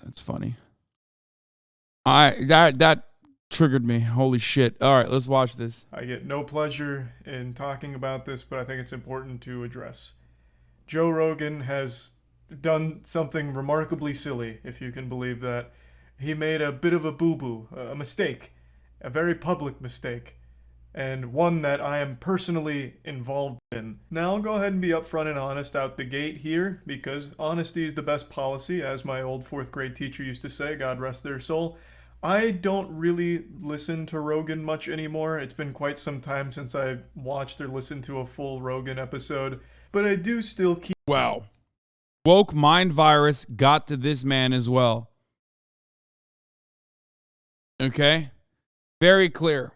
That's funny. That triggered me. Holy shit. All right, let's watch this. I get no pleasure in talking about this, but I think it's important to address. Joe Rogan has done something remarkably silly, if you can believe that. He made a bit of a boo-boo, a mistake, a very public mistake, and one that I am personally involved in. Now, I'll go ahead and be upfront and honest out the gate here, because honesty is the best policy, as my old 4th grade teacher used to say, God rest their soul. I don't really listen to Rogan much anymore. It's been quite some time since I watched or listened to a full Rogan episode, but I do still keep... Wow. Woke mind virus got to this man as well. Okay? Very clear.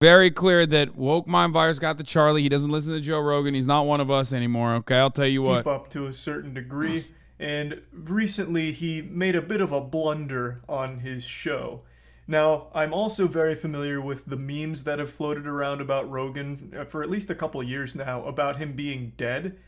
Very clear that woke mind virus got to Charlie. He doesn't listen to Joe Rogan. He's not one of us anymore, okay? I'll tell you what. Keep up to a certain degree. And recently he made a bit of a blunder on his show. Now, I'm also very familiar with the memes that have floated around about Rogan for at least a couple years now about him being dead.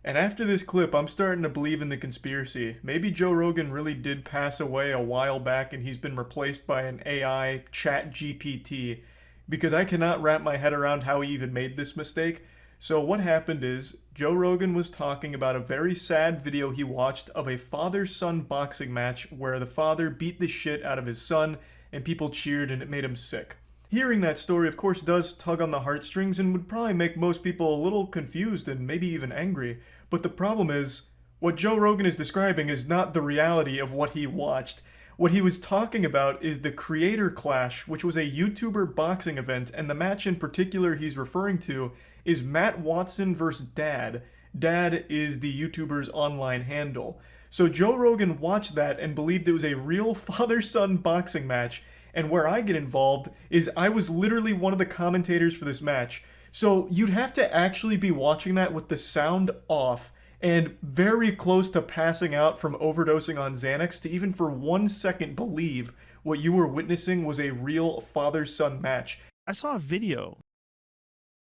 And after this clip, I'm starting to believe in the conspiracy. Maybe Joe Rogan really did pass away a while back and he's been replaced by an AI chat GPT, because I cannot wrap my head around how he even made this mistake. So what happened is, Joe Rogan was talking about a very sad video he watched of a father-son boxing match where the father beat the shit out of his son and people cheered and it made him sick. Hearing that story, of course, does tug on the heartstrings and would probably make most people a little confused and maybe even angry. But the problem is, what Joe Rogan is describing is not the reality of what he watched. What he was talking about is the Creator Clash, which was a YouTuber boxing event, and the match in particular he's referring to is Matt Watson versus Dad. Dad is the YouTuber's online handle. So Joe Rogan watched that and believed it was a real father-son boxing match, and where I get involved is I was literally one of the commentators for this match. So you'd have to actually be watching that with the sound off and very close to passing out from overdosing on Xanax to even for 1 second believe what you were witnessing was a real father-son match. I saw a video.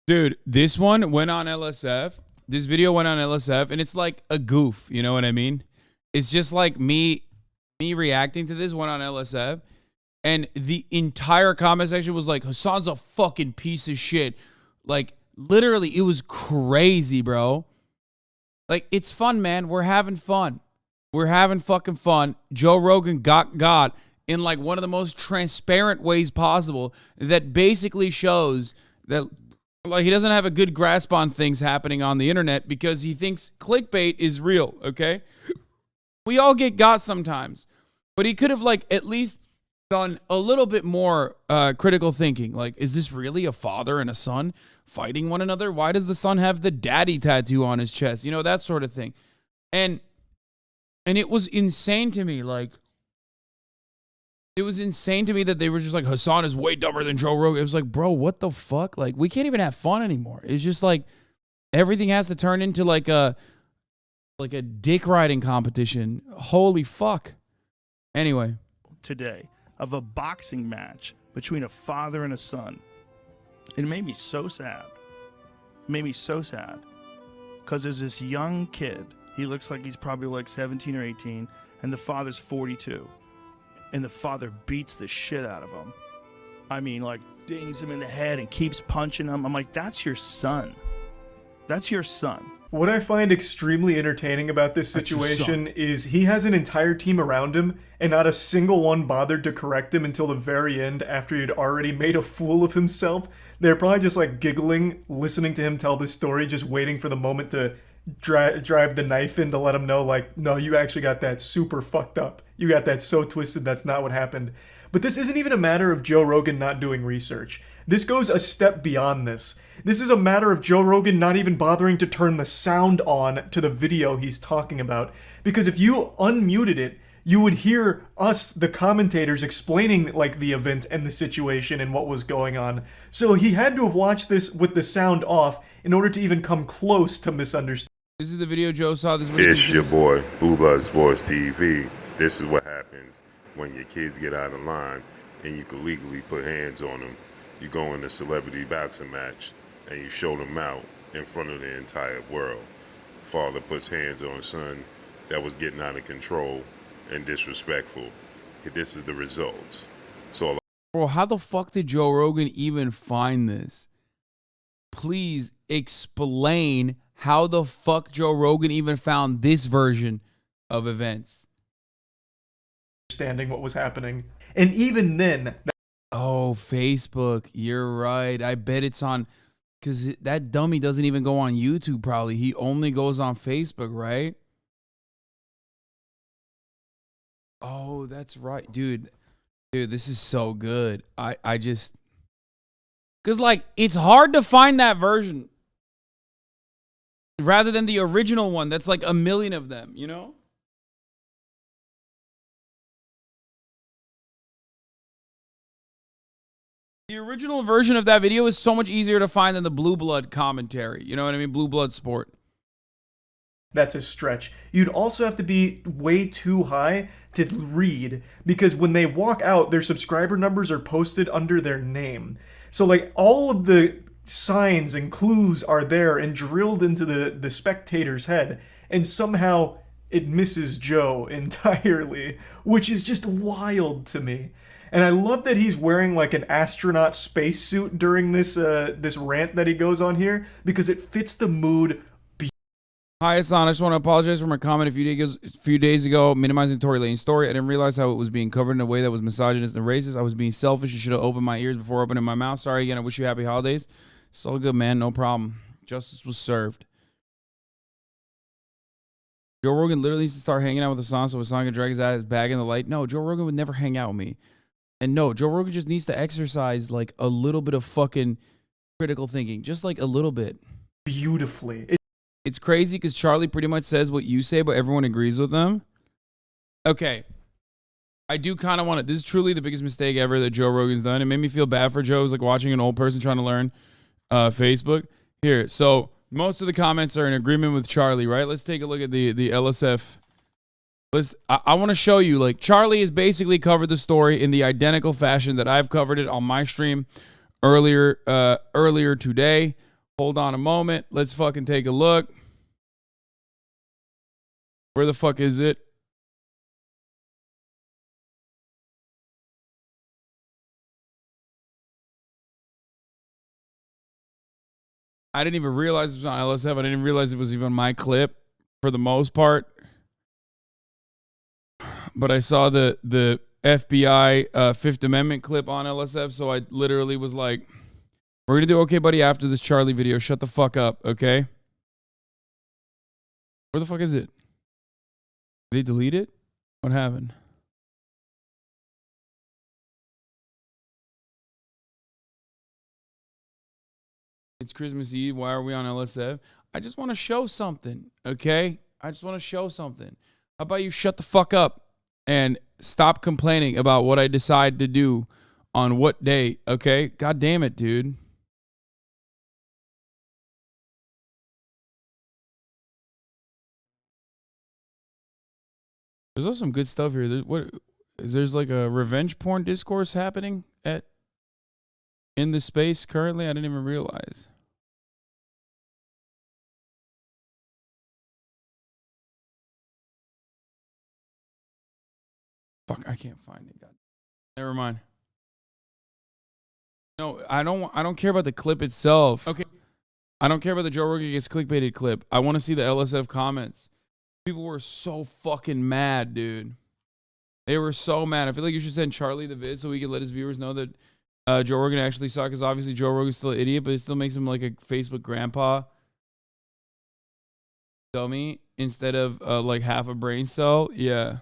Dude, this one went on LSF. This video went on LSF, and it's like a goof. You know what I mean? It's just like me reacting to this went on LSF, and the entire comment section was like, Hasan's a fucking piece of shit. Like, literally, it was crazy, bro. Like, it's fun, man. We're having fun. We're having fucking fun. Joe Rogan got in, like, one of the most transparent ways possible that basically shows that, like, he doesn't have a good grasp on things happening on the internet because he thinks clickbait is real, okay? We all get got sometimes. But he could have, like, at least done a little bit more critical thinking. Like, is this really a father and a son fighting one another? Why does the son have the daddy tattoo on his chest? You know, that sort of thing. And it was insane to me. Like, it was insane to me that they were just like, Hasan is way dumber than Joe Rogan. It was like, bro, what the fuck? Like, we can't even have fun anymore. It's just like everything has to turn into like a dick riding competition. Holy fuck. Anyway. Today of a boxing match between a father and a son. It made me so sad. It made me so sad. Because there's this young kid. He looks like he's probably like 17 or 18. And the father's 42. And the father beats the shit out of him. I mean, like, dings him in the head and keeps punching him. I'm like, that's your son. That's your son. What I find extremely entertaining about this situation is he has an entire team around him, and not a single one bothered to correct him until the very end after he'd already made a fool of himself. They're probably just like giggling, listening to him tell this story, just waiting for the moment to drive the knife in to let him know, like, no, you actually got that super fucked up. You got that so twisted, that's not what happened. But this isn't even a matter of Joe Rogan not doing research. This goes a step beyond this. This is a matter of Joe Rogan not even bothering to turn the sound on to the video he's talking about. Because if you unmuted it, you would hear us, the commentators, explaining like the event and the situation and what was going on. So he had to have watched this with the sound off in order to even come close to misunderstanding. This is the video Joe saw. This It's your boy, Booba Sports TV. This is what happens when your kids get out of line and you can legally put hands on them. You go in a celebrity boxing match and you show them out in front of the entire world. Father puts hands on son, that was getting out of control and disrespectful. This is the results. So, Bro, how the fuck did Joe Rogan even find this? Please explain how the fuck Joe Rogan even found this version of events. Understanding what was happening. And even then... Oh, Facebook. You're right. I bet it's on... Because that dummy doesn't even go on YouTube, probably. He only goes on Facebook, right? Oh, that's right. Dude, this is so good. I just... Because, like, it's hard to find that version. Rather than the original one. That's like a million of them, you know? The original version of that video is so much easier to find than the Blue Blood commentary. You know what I mean? Blue Blood Sport. That's a stretch. You'd also have to be way too high to read, because when they walk out, their subscriber numbers are posted under their name. So, like, all of the signs and clues are there and drilled into the spectator's head, and somehow it misses Joe entirely, which is just wild to me. And I love that he's wearing like an astronaut spacesuit during this this rant that he goes on here, because it fits the mood. Hi, Hasan. I just want to apologize for my comment a few days ago, minimizing Tory Lane's story. I didn't realize how it was being covered in a way that was misogynist and racist. I was being selfish. I should have opened my ears before opening my mouth. Sorry again. I wish you happy holidays. It's all good, man. No problem. Justice was served. Joe Rogan literally needs to start hanging out with Hasan so Hasan can drag his ass back in the light. No, Joe Rogan would never hang out with me. And no, Joe Rogan just needs to exercise like a little bit of fucking critical thinking. Just like a little bit. Beautifully. It's crazy because Charlie pretty much says what you say, but everyone agrees with them. Okay. I do kind of want to... This is truly the biggest mistake ever that Joe Rogan's done. It made me feel bad for Joe. It was like watching an old person trying to learn Facebook. Here, so most of the comments are in agreement with Charlie, right? Let's take a look at the LSF. I want to show you, like, Charlie has basically covered the story in the identical fashion that I've covered it on my stream earlier today. Hold on a moment. Let's fucking take a look. Where the fuck is it? I didn't even realize it was on LSF. I didn't realize it was even my clip for the most part. But I saw the FBI Fifth Amendment clip on LSF, so I literally was like, we're going to do okay, buddy, after this Charlie video. Shut the fuck up, okay? Where the fuck is it? Did they delete it? What happened? It's Christmas Eve. Why are we on LSF? I just want to show something, okay? I just want to show something. How about you shut the fuck up and stop complaining about what I decide to do on what day, okay? God damn it, dude. There's also some good stuff here. There's like a revenge porn discourse happening in the space currently. I didn't even realize. Fuck, I can't find it. God. Never mind. No, I don't care about the clip itself. Okay. I don't care about the Joe Rogan gets clickbaited clip. I want to see the LSF comments. People were so fucking mad, dude. They were so mad. I feel like you should send Charlie the vid so we can let his viewers know that Joe Rogan actually saw, because obviously Joe Rogan's still an idiot, but it still makes him like a Facebook grandpa dummy instead of like half a brain cell. Yeah.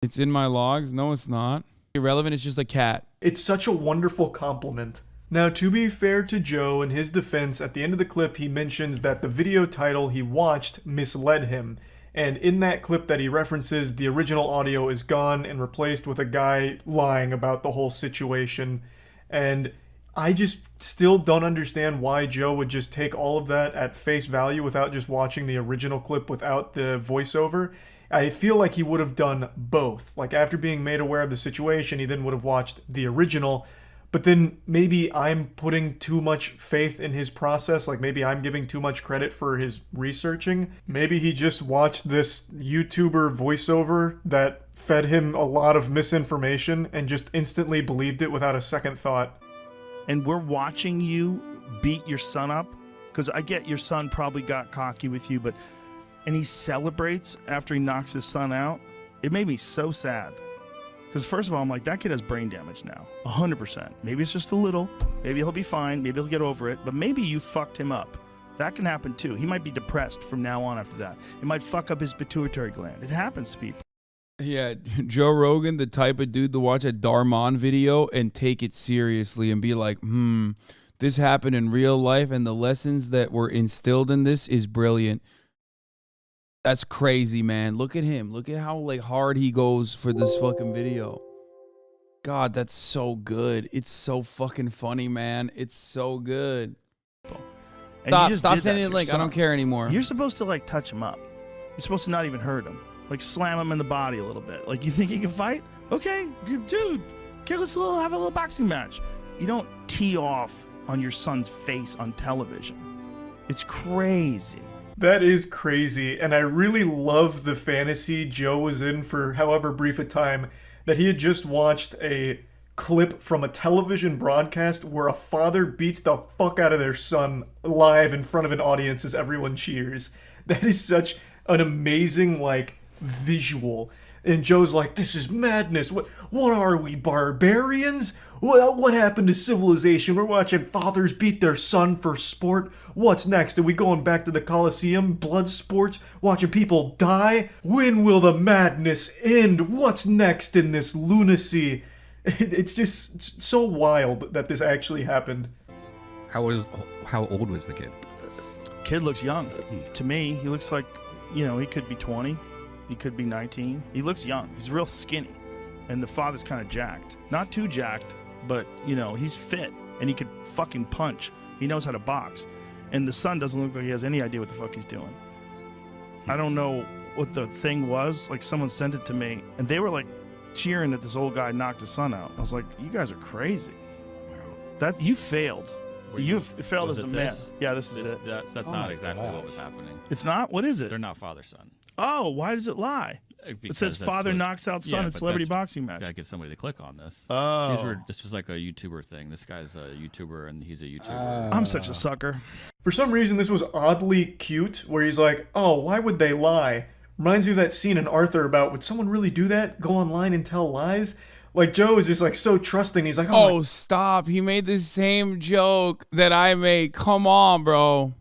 It's in my logs. No, it's not. Irrelevant. It's just a cat. It's such a wonderful compliment. Now, to be fair to Joe, in his defense, at the end of the clip, he mentions that the video title he watched misled him. And in that clip that he references, the original audio is gone and replaced with a guy lying about the whole situation. And I just still don't understand why Joe would just take all of that at face value without just watching the original clip without the voiceover. I feel like he would have done both. Like, after being made aware of the situation, he then would have watched the original. but then maybe I'm putting too much faith in his process. Like maybe I'm giving too much credit for his researching. Maybe he just watched this YouTuber voiceover that fed him a lot of misinformation and just instantly believed it without a second thought. And we're watching you beat your son up, because I get your son probably got cocky with you, and he celebrates after he knocks his son out. It made me so sad. Because first of all, I'm like, that kid has brain damage now, 100%. Maybe it's just a little. Maybe he'll be fine. Maybe he'll get over it. But maybe you fucked him up. That can happen too. He might be depressed from now on after that. It might fuck up his pituitary gland. It happens to people. Yeah, Joe Rogan, the type of dude to watch a Darman video and take it seriously and be like, this happened in real life and the lessons that were instilled in this is brilliant. That's crazy, man. Look at him. Look at how like hard he goes for this fucking video. God, that's so good. It's so fucking funny, man. It's so good. And Stop sending the link. I don't care anymore. You're supposed to like touch him up. You're supposed to not even hurt him. Like slam him in the body a little bit. Like, you think he can fight? Okay, good dude. Okay, let's have a little boxing match. You don't tee off on your son's face on television. It's crazy. That is crazy, and I really love the fantasy Joe was in for however brief a time that he had just watched a clip from a television broadcast where a father beats the fuck out of their son live in front of an audience as everyone cheers. That is such an amazing, like, visual. And Joe's like, this is madness. What are we, barbarians? What happened to civilization? We're watching fathers beat their son for sport. What's next? Are we going back to the Coliseum? Blood sports? Watching people die? When will the madness end? What's next in this lunacy? It's just so wild that this actually happened. How old was the kid? Kid looks young. To me, he looks like, he could be 20. He could be 19. He looks young. He's real skinny. And the father's kind of jacked. Not too jacked, but, he's fit. And he could fucking punch. He knows how to box. And the son doesn't look like he has any idea what the fuck he's doing. I don't know what the thing was. Like, someone sent it to me, and they were, like, cheering that this old guy knocked his son out. I was like, you guys are crazy. That you failed. You failed as a man. Yeah, this is it. That's not exactly what was happening. It's not? What is it? They're not father-son. Oh, why does it lie? It says father knocks out son in celebrity boxing match. Gotta get somebody to click on this. Oh. This was like a YouTuber thing. This guy's a YouTuber and he's a YouTuber. I'm such a sucker. For some reason, this was oddly cute, where he's like, oh, why would they lie? Reminds me of that scene in Arthur about, would someone really do that? Go online and tell lies? Like, Joe is just, like, so trusting. He's like, oh stop. He made the same joke that I made. Come on, bro.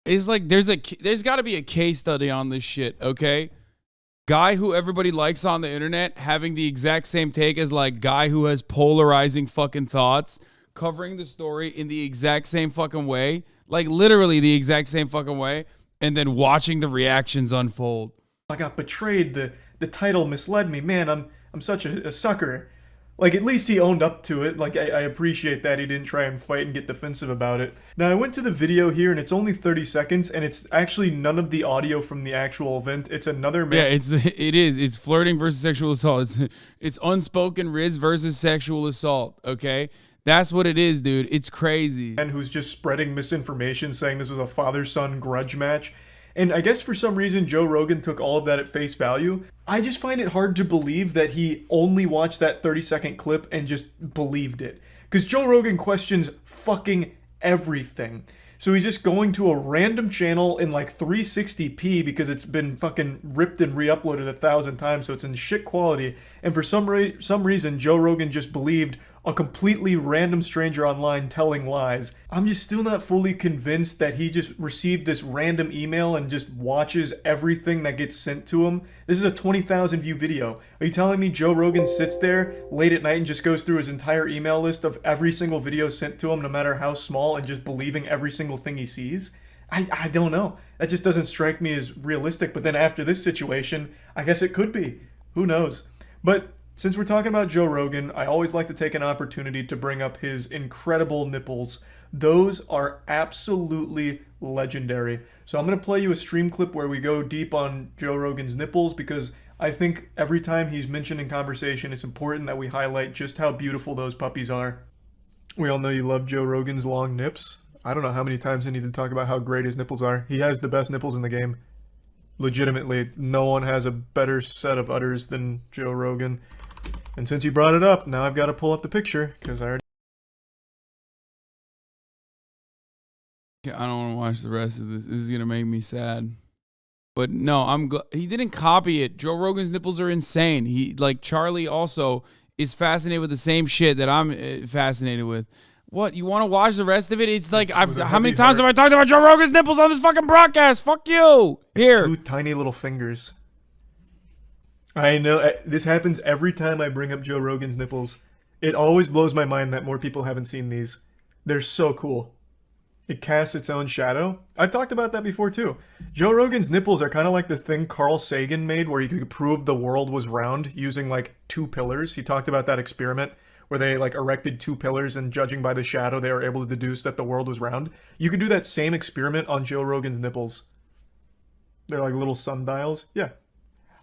It's like there's got to be a case study on this shit, okay? Guy who everybody likes on the internet having the exact same take as like guy who has polarizing fucking thoughts, covering the story in the exact same fucking way, like literally the exact same fucking way, and then watching the reactions unfold. I got betrayed. The title misled me. Man, I'm such a sucker. Like, at least he owned up to it. Like, I appreciate that he didn't try and fight and get defensive about it. Now, I went to the video here, and it's only 30 seconds, and it's actually none of the audio from the actual event. It's another man. Yeah, it is. It's flirting versus sexual assault. It's unspoken riz versus sexual assault, okay? That's what it is, dude. It's crazy. And who's just spreading misinformation, saying this was a father-son grudge match. And I guess for some reason, Joe Rogan took all of that at face value. I just find it hard to believe that he only watched that 30-second clip and just believed it. Because Joe Rogan questions fucking everything. So he's just going to a random channel in like 360p because it's been fucking ripped and re-uploaded 1,000 times, so it's in shit quality. And for some reason, Joe Rogan just believed a completely random stranger online telling lies. I'm just still not fully convinced that he just received this random email and just watches everything that gets sent to him. This is a 20,000 view video. Are you telling me Joe Rogan sits there late at night and just goes through his entire email list of every single video sent to him, no matter how small, and just believing every single thing he sees? I don't know. That just doesn't strike me as realistic. But then after this situation, I guess it could be. Who knows? But since we're talking about Joe Rogan, I always like to take an opportunity to bring up his incredible nipples. Those are absolutely legendary. So I'm going to play you a stream clip where we go deep on Joe Rogan's nipples because I think every time he's mentioned in conversation, it's important that we highlight just how beautiful those puppies are. We all know you love Joe Rogan's long nips. I don't know how many times I need to talk about how great his nipples are. He has the best nipples in the game. Legitimately, no one has a better set of udders than Joe Rogan. And since you brought it up, now I've got to pull up the picture, because I already... I don't want to watch the rest of this. This is going to make me sad. But no, he didn't copy it. Joe Rogan's nipples are insane. He, like Charlie, also is fascinated with the same shit that I'm fascinated with. What, you want to watch the rest of it? It's like, how many times have I talked about Joe Rogan's nipples on this fucking broadcast? Fuck you. Here. 2 tiny little fingers. I know, this happens every time I bring up Joe Rogan's nipples. It always blows my mind that more people haven't seen these. They're so cool. It casts its own shadow. I've talked about that before too. Joe Rogan's nipples are kind of like the thing Carl Sagan made where he could prove the world was round using like 2 pillars. He talked about that experiment where they like erected 2 pillars and judging by the shadow they were able to deduce that the world was round. You could do that same experiment on Joe Rogan's nipples. They're like little sundials. Yeah.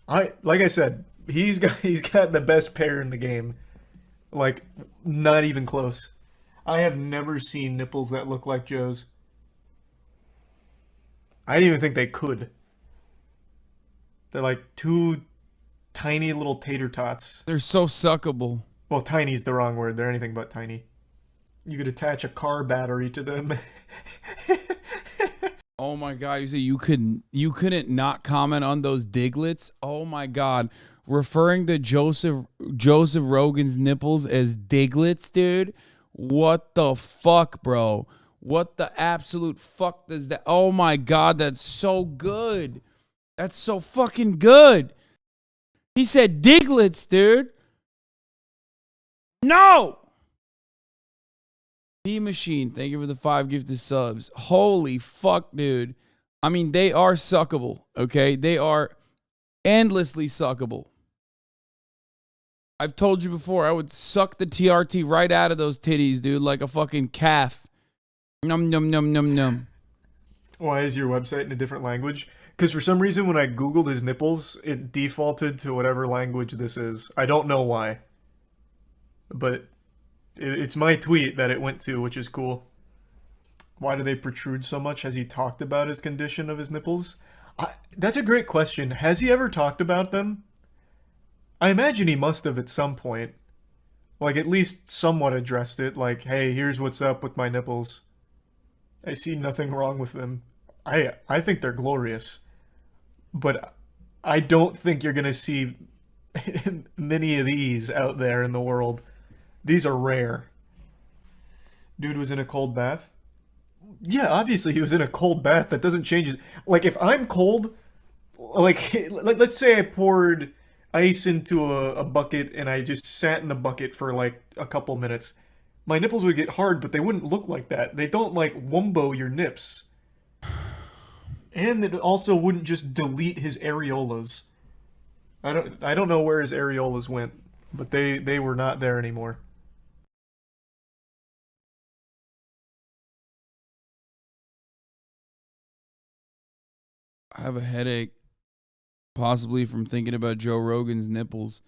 Like I said, he's got the best pair in the game. Like, not even close. I have never seen nipples that look like Joe's. I didn't even think they could. They're like 2 tiny little tater tots. They're so suckable. Well, tiny's the wrong word. They're anything but tiny. You could attach a car battery to them. Oh my god, you say you couldn't not comment on those diglets? Oh my god. Referring to Joseph Rogan's nipples as diglets, dude. What the fuck, bro? What the absolute fuck does that? Oh my god, that's so good. That's so fucking good. He said diglets, dude. No. D-Machine, thank you for the 5 gifted subs. Holy fuck, dude. I mean, they are suckable, okay? They are endlessly suckable. I've told you before, I would suck the TRT right out of those titties, dude, like a fucking calf. Num, num, num, num, num. Why is your website in a different language? Because for some reason when I Googled his nipples, it defaulted to whatever language this is. I don't know why. But it's my tweet that it went to, which is cool. Why do they protrude so much? Has he talked about his condition of his nipples? That's a great question. Has he ever talked about them? I imagine he must have at some point. Like, at least somewhat addressed it. Like, hey, here's what's up with my nipples. I see nothing wrong with them. I think they're glorious. But I don't think you're going to see many of these out there in the world. These are rare. Dude was in a cold bath? Yeah, obviously he was in a cold bath. That doesn't change it. Like, if I'm cold, like let's say I poured ice into a bucket and I just sat in the bucket for like a couple minutes. My nipples would get hard, but they wouldn't look like that. They don't like wumbo your nips. And it also wouldn't just delete his areolas. I don't know where his areolas went, but they were not there anymore. I have a headache, possibly from thinking about Joe Rogan's nipples.